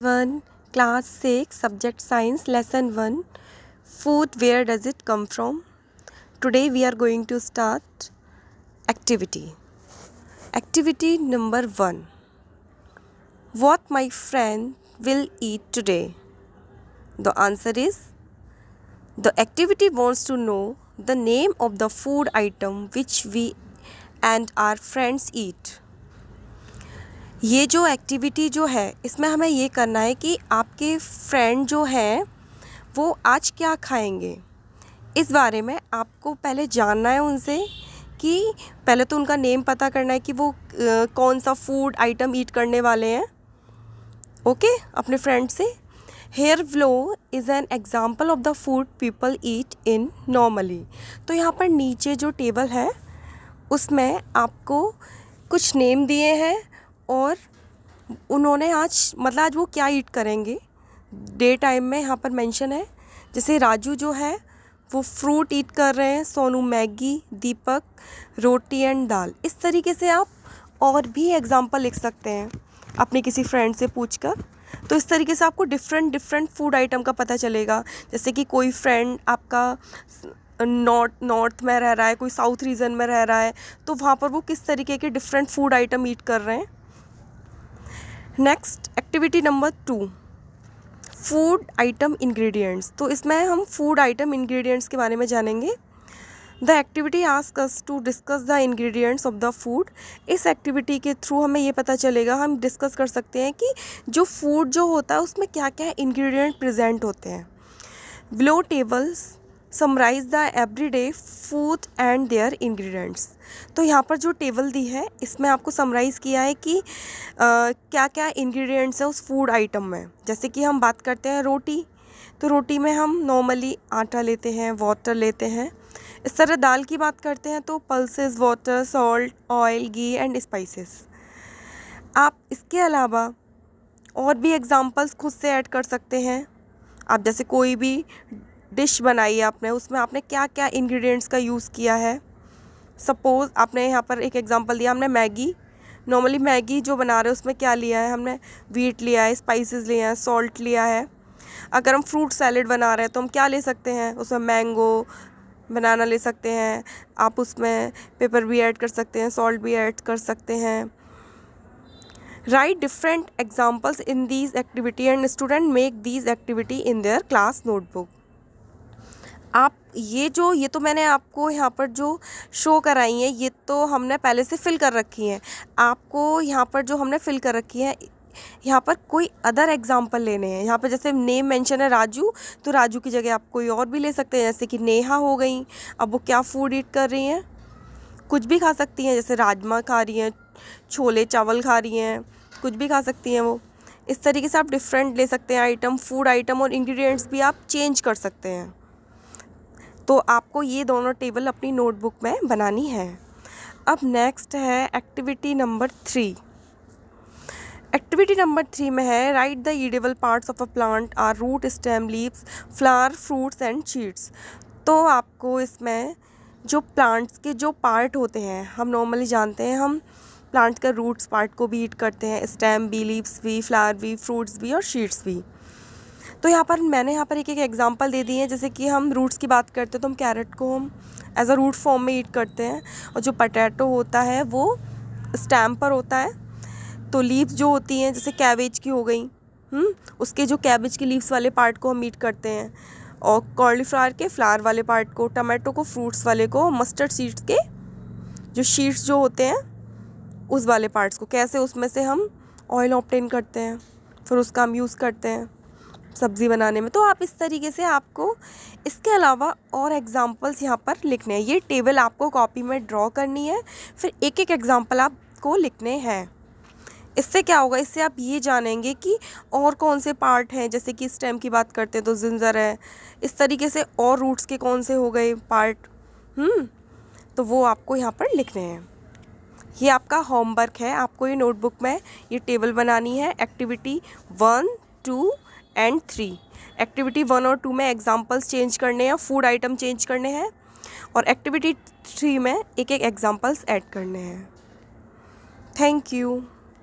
1 Class 6 Subject Science Lesson 1 Food, where does it come from? Today we are going to start activity. Activity number 1. What my friend will eat today? The answer is, the activity wants to know the name of the food item which we and our friends eat. ये जो activity जो है इसमें हमें ये करना है कि आपके फ्रेंड जो हैं वो आज क्या खाएंगे, इस बारे में आपको पहले जानना है उनसे कि पहले तो उनका नेम पता करना है कि वो कौन सा फूड आइटम ईट करने वाले हैं। ओके, अपने फ्रेंड से। Here below is an example of the food people eat in normally. तो यहाँ पर नीचे जो टेबल है उसमें आपको कुछ नेम दिए हैं और उन्होंने आज वो क्या ईट करेंगे, डे टाइम में यहाँ पर मेंशन है। जैसे राजू जो है वो फ्रूट ईट कर रहे हैं, सोनू मैगी, दीपक रोटी एंड दाल। इस तरीके से आप और भी एग्जांपल लिख सकते हैं अपने किसी फ्रेंड से पूछकर। तो इस तरीके से आपको डिफरेंट फूड आइटम का पता चलेगा। जैसे कि कोई फ्रेंड आपका नॉर्थ में रह रहा है, कोई साउथ रीजन में रह रहा है, तो वहाँ पर वो किस तरीके के डिफरेंट फूड आइटम ईट कर रहे हैं। Next activity number 2, food item ingredients. तो इसमें हम फूड आइटम इंग्रेडिएंट्स के बारे में जानेंगे। The activity ask us to discuss the ingredients of the food. इस एक्टिविटी के थ्रू हमें ये पता चलेगा, हम डिस्कस कर सकते हैं कि जो फूड जो होता है उसमें क्या क्या इंग्रेडिएंट प्रेजेंट होते हैं। Below tables summarise the everyday food and their ingredients. तो यहाँ पर जो टेबल दी है इसमें आपको समराइज़ किया है कि क्या क्या इंग्रेडिएंट्स है उस फूड आइटम में। जैसे कि हम बात करते हैं रोटी, तो रोटी में हम नॉर्मली आटा लेते हैं, वाटर लेते हैं। इस तरह दाल की बात करते हैं तो pulses, water, salt, oil, ghee and spices. आप इसके अलावा और भी एग्जांपल्स खुद से ऐड कर सकते हैं। आप जैसे कोई भी डिश बनाई आपने, उसमें आपने क्या क्या इंग्रेडिएंट्स का यूज़ किया है। सपोज़ आपने यहाँ पर एक एग्जांपल दिया, हमने मैगी, नॉर्मली मैगी जो बना रहे हैं उसमें क्या लिया है, हमने वीट लिया है, स्पाइसेस लिया है, सॉल्ट लिया है। अगर हम फ्रूट सैलेड बना रहे हैं तो हम क्या ले सकते हैं, उसमें मैंगो, बनाना ले सकते हैं। आप उसमें पेपर भी ऐड कर सकते हैं, सॉल्ट भी ऐड कर सकते हैं। Right different examples in these activity and student make these activity in their class notebook. आप ये तो मैंने आपको यहाँ पर जो शो कराई है ये तो हमने पहले से फिल कर रखी हैं। आपको यहाँ पर जो हमने फिल कर रखी है यहाँ पर कोई अदर एग्जांपल लेने हैं। यहाँ पर जैसे नेम मेंशन है राजू, तो राजू की जगह आप कोई और भी ले सकते हैं। जैसे कि नेहा हो गई, अब वो क्या फूड ईट कर रही हैं, कुछ भी खा सकती हैं। जैसे राजमा खा रही हैं, छोले चावल खा रही हैं, कुछ भी खा सकती हैं वो। इस तरीके से आप डिफरेंट ले सकते हैं आइटम, फूड आइटम, और इंग्रेडिएंट्स भी आप चेंज कर सकते हैं। तो आपको ये दोनों टेबल अपनी नोटबुक में बनानी है। अब नेक्स्ट है एक्टिविटी नंबर 3। एक्टिविटी नंबर 3 में है write the edible parts of a plant are root, stem, leaves, flower, fruits and seeds. तो आपको इसमें जो प्लांट्स के जो पार्ट होते हैं, हम नॉर्मली जानते हैं हम प्लांट्स का रूट्स पार्ट को भी ईट करते हैं, स्टेम भी, लीव्स भी, फ्लावर भी, फ्रूट्स भी और सीड्स भी। तो मैंने यहाँ पर एक एग्जांपल दे दी है। जैसे कि हम रूट्स की बात करते हैं तो हम कैरेट को हम एज अ रूट फॉर्म में ईट करते हैं, और जो पोटैटो होता है वो स्टेम पर होता है। तो लीव्स जो होती हैं जैसे कैबेज की हो गई, उसके जो कैबेज के लीव्स वाले पार्ट को हम ईट करते हैं, और कॉलीफ्लावर के फ्लावर वाले पार्ट को, टमाटो को फ्रूट्स वाले को, मस्टर्ड सीड्स के जो सीड्स जो होते हैं उस वाले पार्ट्स को। कैसे उसमें से हम ऑयल ऑब्टेन करते हैं, फिर उसका हम यूज़ करते हैं सब्ज़ी बनाने में। तो आप इस तरीके से आपको इसके अलावा और एग्जांपल्स यहाँ पर लिखने हैं। ये टेबल आपको कॉपी में ड्रॉ करनी है, फिर एक एक एग्जांपल आपको लिखने हैं। इससे क्या होगा, इससे आप ये जानेंगे कि और कौन से पार्ट हैं। जैसे कि स्टेम की बात करते हैं तो जिंजर है, इस तरीके से और रूट्स के कौन से हो गए पार्ट, तो वो आपको यहाँ पर लिखने हैं। ये आपका होमवर्क है, आपको ये नोटबुक में ये टेबल बनानी है। Activity 1, 2 and 3। एक्टिविटी 1 और 2 में एग्जांपल्स चेंज करने हैं, फूड आइटम चेंज करने हैं, और एक्टिविटी 3 में एक एक एग्जांपल्स ऐड करने हैं। Thank you.